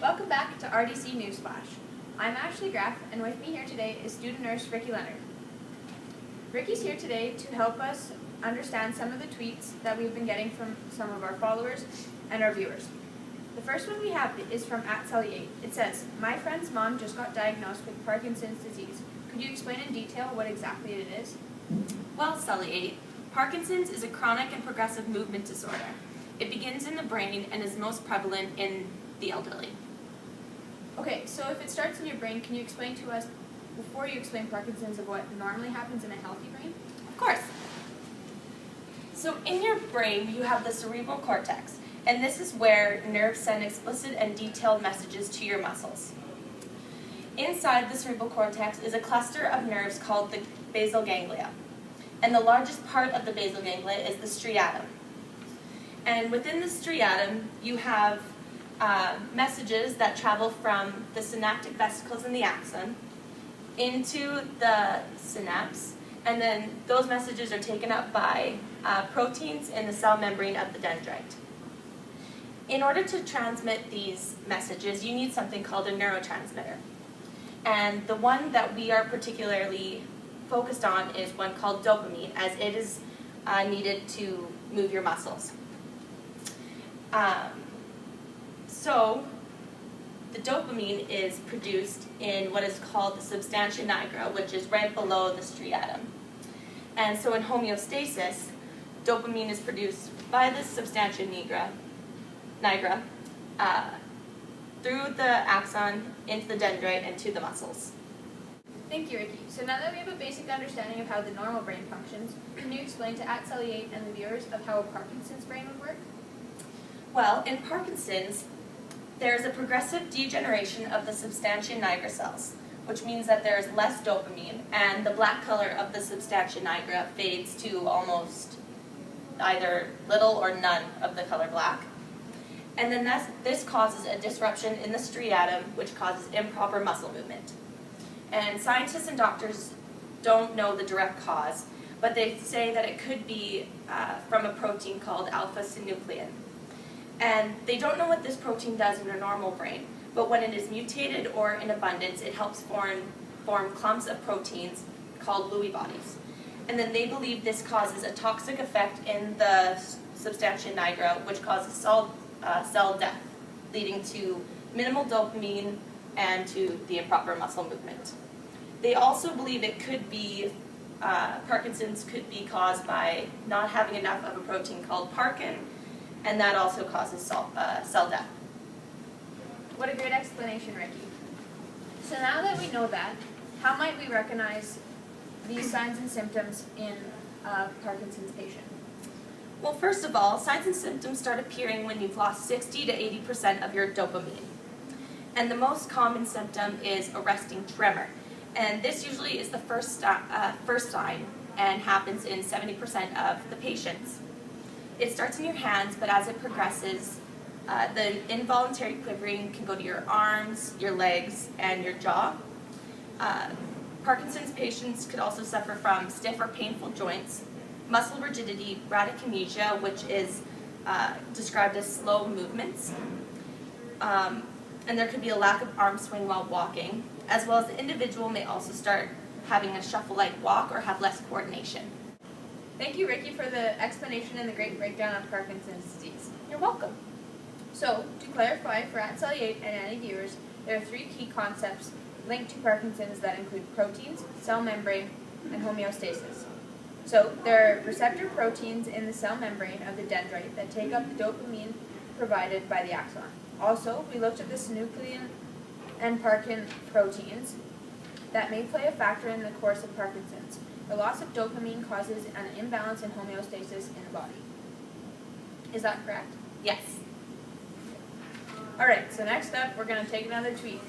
Welcome back to RDC Newsflash. I'm Ashley Graff, and with me here today is student nurse Ricky Leonard. Ricky's here today to help us understand some of the tweets that we've been getting from some of our followers and our viewers. The first one we have is from @Sally8. It says, "My friend's mom just got diagnosed with Parkinson's disease. Could you explain in detail what exactly it is?" Well, Sally8, Parkinson's is a chronic and progressive movement disorder. It begins in the brain and is most prevalent in the elderly. Okay, so if it starts in your brain, can you explain to us, before you explain Parkinson's, of what normally happens in a healthy brain? Of course. So in your brain, you have the cerebral cortex, and this is where nerves send explicit and detailed messages to your muscles. Inside the cerebral cortex is a cluster of nerves called the basal ganglia, and the largest part of the basal ganglia is the striatum. And within the striatum, you have messages that travel from the synaptic vesicles in the axon into the synapse, and then those messages are taken up by proteins in the cell membrane of the dendrite. In order to transmit these messages, you need something called a neurotransmitter. And the one that we are particularly focused on is one called dopamine, as it is needed to move your muscles. So the dopamine is produced in what is called the substantia nigra, which is right below the striatum. And so in homeostasis, dopamine is produced by the substantia nigra through the axon into the dendrite and to the muscles. Thank you, Ricky. So now that we have a basic understanding of how the normal brain functions, can you explain to @Sally8 and the viewers of how a Parkinson's brain would work? Well, in Parkinson's, there is a progressive degeneration of the substantia nigra cells, which means that there is less dopamine, and the black color of the substantia nigra fades to almost either little or none of the color black. And then this causes a disruption in the striatum, which causes improper muscle movement. And scientists and doctors don't know the direct cause, but they say that it could be from a protein called alpha-synuclein. And they don't know what this protein does in a normal brain, but when it is mutated or in abundance, it helps form clumps of proteins called Lewy bodies. And then they believe this causes a toxic effect in the substantia nigra, which causes cell death, leading to minimal dopamine and to the improper muscle movement. They also believe it could be, Parkinson's could be caused by not having enough of a protein called parkin, and that also causes cell death. What a great explanation, Ricky. So now that we know that, how might we recognize these signs and symptoms in a Parkinson's patient? Well, first of all, signs and symptoms start appearing when you've lost 60 to 80% of your dopamine. And the most common symptom is a resting tremor. And this usually is the first sign and happens in 70% of the patients. It starts in your hands, but as it progresses, the involuntary quivering can go to your arms, your legs, and your jaw. Parkinson's patients could also suffer from stiff or painful joints, muscle rigidity, bradykinesia, which is described as slow movements, and there could be a lack of arm swing while walking, as well as the individual may also start having a shuffle-like walk or have less coordination. Thank you, Ricky, for the explanation and the great breakdown of Parkinson's disease. You're welcome. So, to clarify for @Sally8 and any viewers, there are 3 key concepts linked to Parkinson's that include proteins, cell membrane, and homeostasis. So, there are receptor proteins in the cell membrane of the dendrite that take up the dopamine provided by the axon. Also, we looked at the synuclein and parkin proteins that may play a factor in the course of Parkinson's. The loss of dopamine causes an imbalance in homeostasis in the body. Is that correct? Yes. Alright, so next up, we're going to take another tweet.